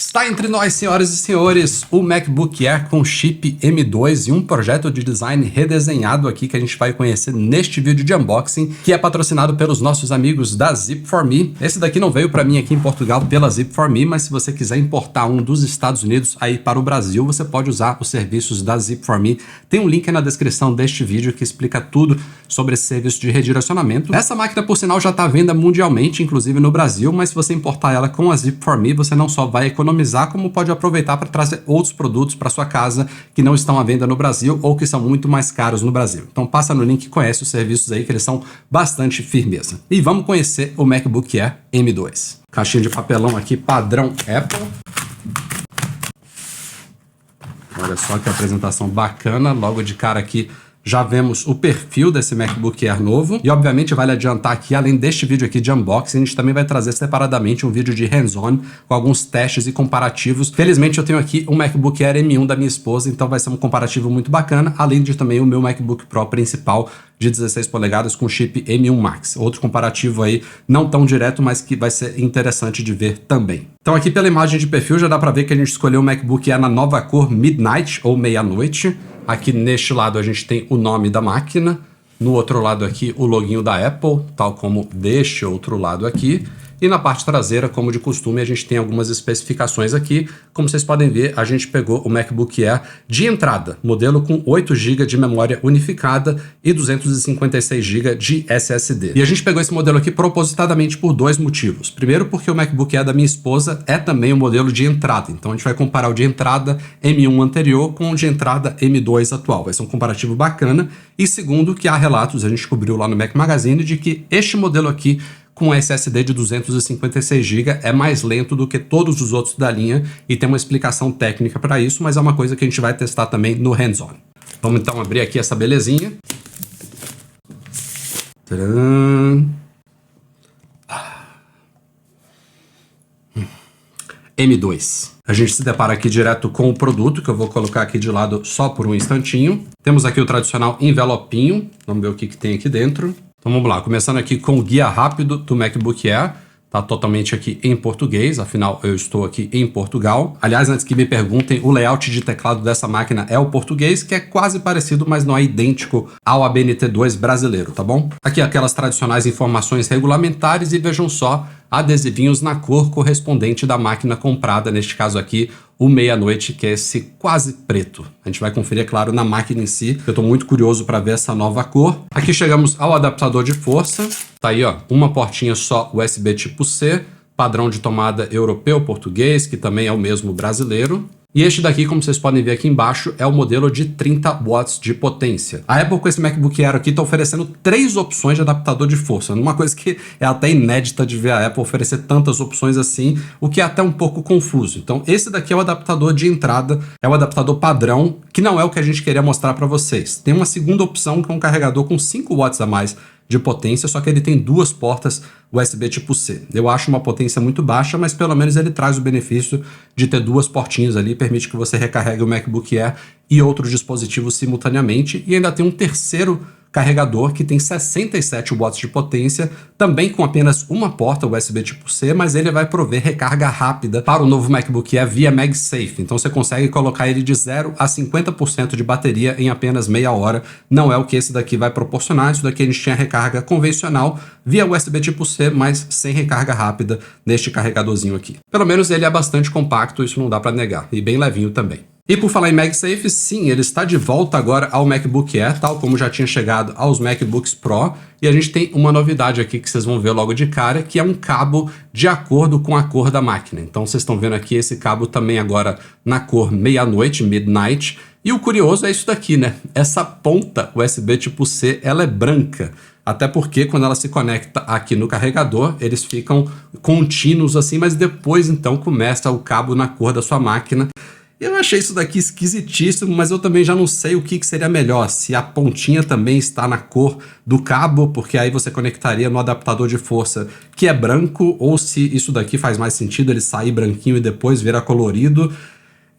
Está entre nós, senhoras e senhores, o MacBook Air com chip M2 e um projeto de design redesenhado aqui que a gente vai conhecer neste vídeo de unboxing, que é patrocinado pelos nossos amigos da Zip4Me. Esse daqui não veio para mim aqui em Portugal pela Zip4Me, mas se você quiser importar um dos Estados Unidos aí para o Brasil, você pode usar os serviços da Zip4Me. Tem um link na descrição deste vídeo que explica tudo sobre esse serviço de redirecionamento. Essa máquina, por sinal, já está à venda mundialmente, inclusive no Brasil, mas se você importar ela com a Zip4Me, você não só vai economizar, como pode aproveitar para trazer outros produtos para sua casa que não estão à venda no Brasil ou que são muito mais caros no Brasil. Então passa no link e conhece os serviços aí, que eles são bastante firmeza. E vamos conhecer o MacBook Air M2. Caixinha de papelão aqui, padrão Apple. Olha só que apresentação bacana, logo de cara aqui já vemos o perfil desse MacBook Air novo. E obviamente vale adiantar que além deste vídeo aqui de unboxing, a gente também vai trazer separadamente um vídeo de hands-on com alguns testes e comparativos. Felizmente eu tenho aqui um MacBook Air M1 da minha esposa, então vai ser um comparativo muito bacana, além de também o meu MacBook Pro principal de 16 polegadas com chip M1 Max. Outro comparativo aí, não tão direto, mas que vai ser interessante de ver também. Então aqui pela imagem de perfil já dá para ver que a gente escolheu o MacBook Air na nova cor Midnight ou meia-noite. Aqui neste lado a gente tem o nome da máquina, no outro lado aqui o loginho da Apple, tal como deste outro lado aqui. E na parte traseira, como de costume, a gente tem algumas especificações aqui. Como vocês podem ver, a gente pegou o MacBook Air de entrada, modelo com 8 GB de memória unificada e 256 GB de SSD. E a gente pegou esse modelo aqui propositadamente por dois motivos. Primeiro, porque o MacBook Air da minha esposa é também um modelo de entrada. Então a gente vai comparar o de entrada M1 anterior com o de entrada M2 atual. Vai ser um comparativo bacana. E segundo, que há relatos, a gente cobriu lá no Mac Magazine, de que este modelo aqui com SSD de 256 GB é mais lento do que todos os outros da linha e tem uma explicação técnica para isso, mas é uma coisa que a gente vai testar também no hands-on. Vamos então abrir aqui essa belezinha. Tcharam! M2. A gente se depara aqui direto com o produto, que eu vou colocar aqui de lado só por um instantinho. Temos aqui o tradicional envelopinho, vamos ver o que tem aqui dentro. Então vamos lá, começando aqui com o guia rápido do MacBook Air. Tá totalmente aqui em português, afinal eu estou aqui em Portugal. Aliás, antes que me perguntem, o layout de teclado dessa máquina é o português, que é quase parecido, mas não é idêntico ao ABNT2 brasileiro, tá bom? Aqui aquelas tradicionais informações regulamentares e vejam só, adesivinhos na cor correspondente da máquina comprada, neste caso aqui, o meia-noite, que é esse quase preto. A gente vai conferir, é claro, na máquina em si. Eu tô muito curioso para ver essa nova cor. Aqui chegamos ao adaptador de força. Tá aí, ó, uma portinha só USB tipo C, padrão de tomada europeu, português, que também é o mesmo brasileiro. E este daqui, como vocês podem ver aqui embaixo, é o modelo de 30 watts de potência. A Apple com esse MacBook Air aqui está oferecendo 3 opções de adaptador de força. Uma coisa que é até inédita de ver a Apple oferecer tantas opções assim, o que é até um pouco confuso. Então esse daqui é o adaptador de entrada, é o adaptador padrão, que não é o que a gente queria mostrar para vocês. Tem uma segunda opção, que é um carregador com 5 watts a mais de potência, só que ele tem 2 portas USB tipo C. Eu acho uma potência muito baixa, mas pelo menos ele traz o benefício de ter 2 portinhas ali, permite que você recarregue o MacBook Air e outros dispositivos simultaneamente, e ainda tem um terceiro carregador que tem 67 watts de potência, também com apenas uma porta USB tipo C, mas ele vai prover recarga rápida para o novo MacBook Air via MagSafe. Então você consegue colocar ele de 0 a 50% de bateria em apenas meia hora. Não é o que esse daqui vai proporcionar. Isso daqui a gente tinha recarga convencional via USB tipo C, mas sem recarga rápida neste carregadorzinho aqui. Pelo menos ele é bastante compacto, isso não dá para negar, e bem levinho também. E por falar em MagSafe, sim, ele está de volta agora ao MacBook Air, tal como já tinha chegado aos MacBooks Pro. E a gente tem uma novidade aqui que vocês vão ver logo de cara, que é um cabo de acordo com a cor da máquina. Então vocês estão vendo aqui esse cabo também agora na cor meia-noite, Midnight. E o curioso é isso daqui, né? Essa ponta USB tipo C, ela é branca. Até porque quando ela se conecta aqui no carregador, eles ficam contínuos assim, mas depois então começa o cabo na cor da sua máquina. Eu achei isso daqui esquisitíssimo, mas eu também já não sei o que seria melhor, se a pontinha também está na cor do cabo, porque aí você conectaria no adaptador de força que é branco, ou se isso daqui faz mais sentido, ele sair branquinho e depois virar colorido.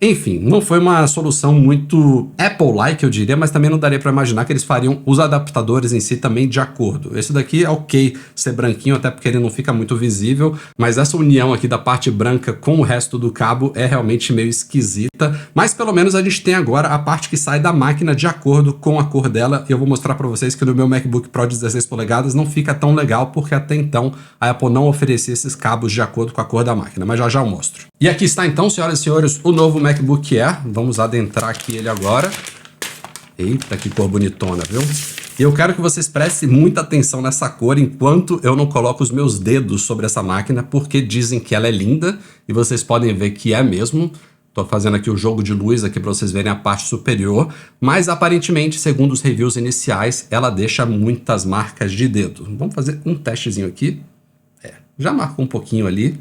Enfim, não foi uma solução muito Apple-like, eu diria, mas também não daria para imaginar que eles fariam os adaptadores em si também de acordo. Esse daqui é ok ser branquinho, até porque ele não fica muito visível, mas essa união aqui da parte branca com o resto do cabo é realmente meio esquisita, mas pelo menos a gente tem agora a parte que sai da máquina de acordo com a cor dela, e eu vou mostrar para vocês que no meu MacBook Pro de 16 polegadas não fica tão legal, porque até então a Apple não oferecia esses cabos de acordo com a cor da máquina, mas já já eu mostro. E aqui está então, senhoras e senhores, o novo MacBook Air. Vamos adentrar aqui ele agora. Eita, que cor bonitona, viu? E eu quero que vocês prestem muita atenção nessa cor enquanto eu não coloco os meus dedos sobre essa máquina, porque dizem que ela é linda, e vocês podem ver que é mesmo. Tô fazendo aqui o jogo de luz aqui para vocês verem a parte superior, mas aparentemente, segundo os reviews iniciais, ela deixa muitas marcas de dedo. Vamos fazer um testezinho aqui. Já marcou um pouquinho ali.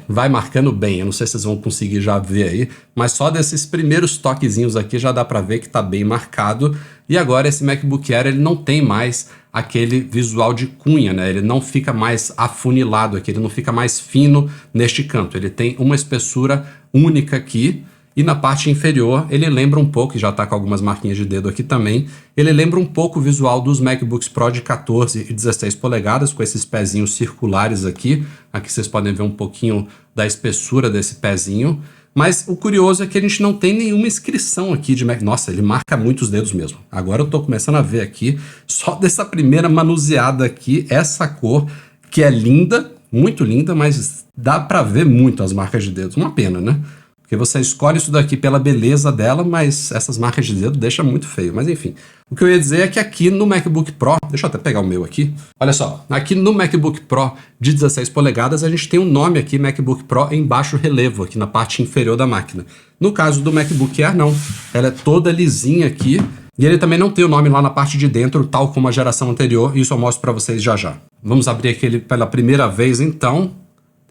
Vai marcando bem, eu não sei se vocês vão conseguir já ver aí, mas só desses primeiros toquezinhos aqui já dá pra ver que tá bem marcado. E agora esse MacBook Air, ele não tem mais aquele visual de cunha, né? Ele não fica mais afunilado aqui, ele não fica mais fino neste canto. Ele tem uma espessura única aqui. E na parte inferior ele lembra um pouco, já está com algumas marquinhas de dedo aqui também, ele lembra um pouco o visual dos MacBooks Pro de 14 e 16 polegadas, com esses pezinhos circulares aqui. Aqui vocês podem ver um pouquinho da espessura desse pezinho. Mas o curioso é que a gente não tem nenhuma inscrição aqui de Mac. Nossa, ele marca muitos dedos mesmo. Agora eu estou começando a ver aqui, só dessa primeira manuseada aqui, essa cor, que é linda, muito linda, mas dá para ver muito as marcas de dedos. Uma pena, né? Porque você escolhe isso daqui pela beleza dela, mas essas marcas de dedo deixam muito feio. Mas enfim, o que eu ia dizer é que aqui no MacBook Pro, deixa eu até pegar o meu aqui. Olha só, aqui no MacBook Pro de 16 polegadas, a gente tem um nome aqui, MacBook Pro, em baixo relevo, aqui na parte inferior da máquina. No caso do MacBook Air, não. Ela é toda lisinha aqui. E ele também não tem o nome lá na parte de dentro, tal como a geração anterior. Isso eu mostro para vocês já já. Vamos abrir aqui ele pela primeira vez, então.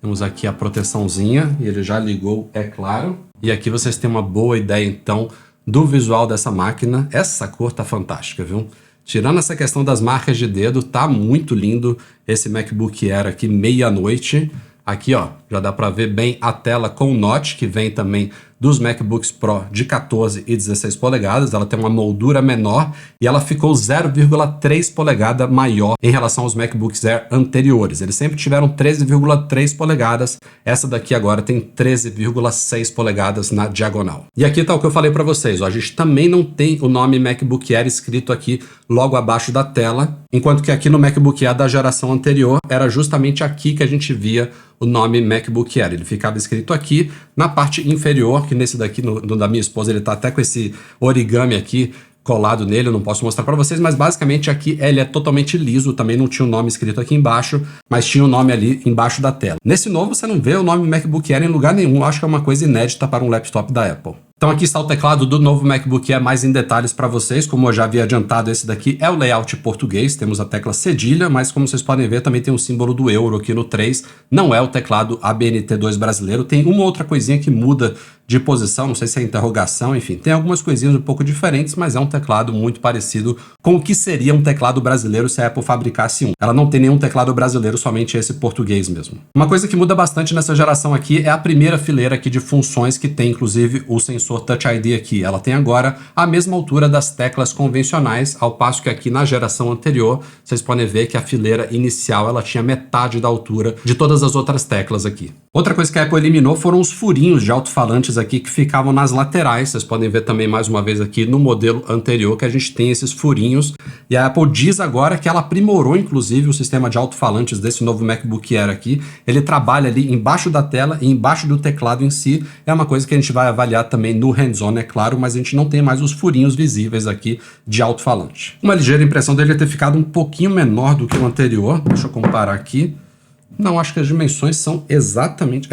Temos aqui a proteçãozinha, e ele já ligou, é claro. E aqui vocês têm uma boa ideia, então, do visual dessa máquina. Essa cor tá fantástica, viu? Tirando essa questão das marcas de dedo, tá muito lindo esse MacBook Air aqui, meia-noite. Aqui, ó, já dá para ver bem a tela com o notch, que vem também dos MacBooks Pro de 14 e 16 polegadas. Ela tem uma moldura menor e ela ficou 0,3 polegada maior em relação aos MacBooks Air anteriores. Eles sempre tiveram 13,3 polegadas. Essa daqui agora tem 13,6 polegadas na diagonal. E aqui tá o que eu falei para vocês. Ó, a gente também não tem o nome MacBook Air escrito aqui logo abaixo da tela, enquanto que aqui no MacBook Air da geração anterior era justamente aqui que a gente via o nome MacBook Air. Ele ficava escrito aqui na parte inferior, que nesse daqui, no da minha esposa, ele tá até com esse origami aqui colado nele, eu não posso mostrar para vocês, mas basicamente aqui ele é totalmente liso, também não tinha o nome escrito aqui embaixo, mas tinha o nome ali embaixo da tela. Nesse novo você não vê o nome MacBook Air em lugar nenhum, eu acho que é uma coisa inédita para um laptop da Apple. Então aqui está o teclado do novo MacBook Air mais em detalhes para vocês. Como eu já havia adiantado, esse daqui é o layout português, temos a tecla cedilha, mas como vocês podem ver também tem o símbolo do euro aqui no 3, não é o teclado ABNT2 brasileiro, tem uma outra coisinha que muda de posição, não sei se é interrogação, enfim, tem algumas coisinhas um pouco diferentes, mas é um teclado muito parecido com o que seria um teclado brasileiro se a Apple fabricasse um. Ela não tem nenhum teclado brasileiro, somente esse português mesmo. Uma coisa que muda bastante nessa geração aqui é a primeira fileira aqui de funções que tem, inclusive, o sensor Touch ID aqui. Ela tem agora a mesma altura das teclas convencionais, ao passo que aqui na geração anterior, vocês podem ver que a fileira inicial ela tinha metade da altura de todas as outras teclas aqui. Outra coisa que a Apple eliminou foram os furinhos de alto-falantes aqui que ficavam nas laterais. Vocês podem ver também mais uma vez aqui no modelo anterior que a gente tem esses furinhos. E a Apple diz agora que ela aprimorou inclusive o sistema de alto-falantes desse novo MacBook Air aqui. Ele trabalha ali embaixo da tela e embaixo do teclado em si. É uma coisa que a gente vai avaliar também no hands-on, é claro, mas a gente não tem mais os furinhos visíveis aqui de alto-falante. Uma ligeira impressão dele é ter ficado um pouquinho menor do que o anterior. Deixa eu comparar aqui. Não, acho que as dimensões são exatamente...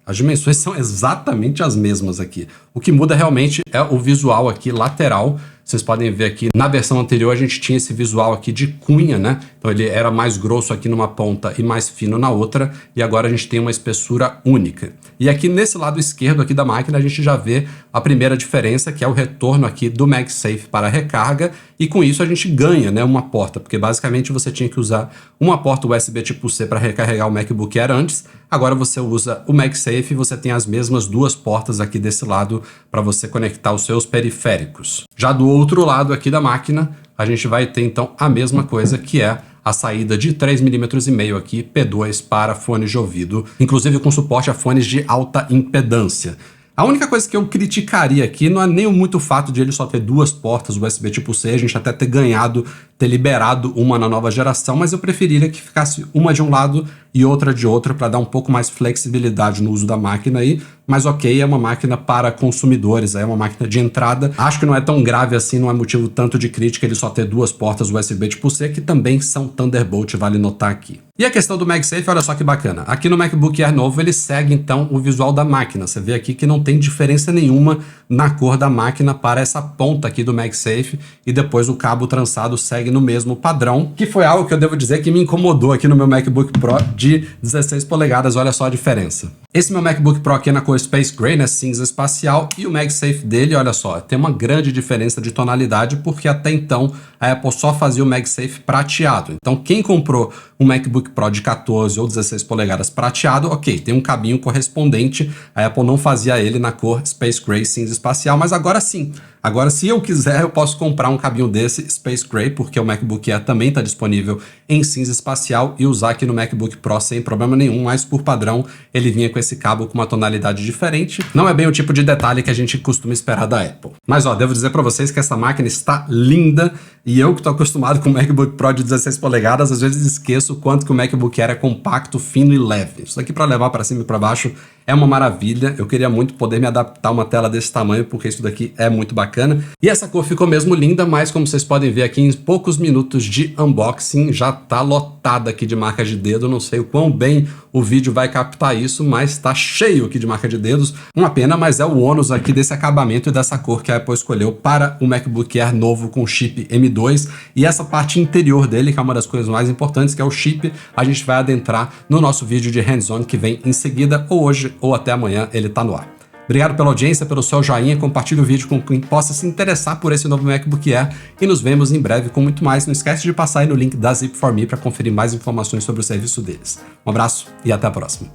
as dimensões são exatamente as mesmas aqui. O que muda realmente é o visual aqui lateral. Vocês podem ver aqui, na versão anterior a gente tinha esse visual aqui de cunha, né? Então ele era mais grosso aqui numa ponta e mais fino na outra, e agora a gente tem uma espessura única. E aqui nesse lado esquerdo aqui da máquina a gente já vê a primeira diferença, que é o retorno aqui do MagSafe para recarga, e com isso a gente ganha, né, uma porta, porque basicamente você tinha que usar uma porta USB tipo C para recarregar o MacBook Air antes, agora você usa o MagSafe e você tem as mesmas duas portas aqui desse lado para você conectar os seus periféricos. Já do outro lado aqui da máquina, a gente vai ter então a mesma coisa, que é a saída de 3,5 mm aqui, P2 para fones de ouvido, inclusive com suporte a fones de alta impedância. A única coisa que eu criticaria aqui não é nem muito o fato de ele só ter duas portas USB tipo C, a gente até ter liberado uma na nova geração, mas eu preferiria que ficasse uma de um lado e outra de outro para dar um pouco mais flexibilidade no uso da máquina aí, mas ok, é uma máquina para consumidores, é uma máquina de entrada. Acho que não é tão grave assim, não é motivo tanto de crítica ele só ter duas portas USB tipo C, que também são Thunderbolt, vale notar aqui. E a questão do MagSafe, olha só que bacana. Aqui no MacBook Air novo ele segue então o visual da máquina. Você vê aqui que não tem diferença nenhuma na cor da máquina para essa ponta aqui do MagSafe, e depois o cabo trançado segue no mesmo padrão, que foi algo que eu devo dizer que me incomodou aqui no meu MacBook Pro de 16 polegadas, olha só a diferença. Esse meu MacBook Pro aqui é na cor Space Gray, né, cinza espacial, e o MagSafe dele, olha só, tem uma grande diferença de tonalidade, porque até então a Apple só fazia o MagSafe prateado. Então quem comprou um MacBook Pro de 14 ou 16 polegadas prateado, ok, tem um cabinho correspondente, a Apple não fazia ele na cor Space Gray cinza espacial, mas agora sim. Agora, se eu quiser, eu posso comprar um cabinho desse Space Gray, porque o MacBook Air também está disponível em cinza espacial, e usar aqui no MacBook Pro sem problema nenhum, mas por padrão ele vinha com esse cabo com uma tonalidade diferente. Não é bem o tipo de detalhe que a gente costuma esperar da Apple. Mas ó, devo dizer para vocês que essa máquina está linda, e eu que estou acostumado com o MacBook Pro de 16 polegadas, às vezes esqueço o quanto que o MacBook Air é compacto, fino e leve. Isso daqui para levar para cima e para baixo é uma maravilha. Eu queria muito poder me adaptar a uma tela desse tamanho, porque isso daqui é muito bacana. E essa cor ficou mesmo linda, mas como vocês podem ver aqui, em poucos minutos de unboxing já tá lotada aqui de marca de dedo. Não sei o quão bem o vídeo vai captar isso, mas tá cheio aqui de marca de dedos. Uma pena, mas é o ônus aqui desse acabamento e dessa cor que a Apple escolheu para o MacBook Air novo com chip M2. E essa parte interior dele, que é uma das coisas mais importantes, que é o chip, a gente vai adentrar no nosso vídeo de hands-on que vem em seguida, ou hoje ou até amanhã ele tá no ar. Obrigado pela audiência, pelo seu joinha, compartilhe o vídeo com quem possa se interessar por esse novo MacBook Air e nos vemos em breve com muito mais. Não esquece de passar aí no link da Zip4Me para conferir mais informações sobre o serviço deles. Um abraço e até a próxima.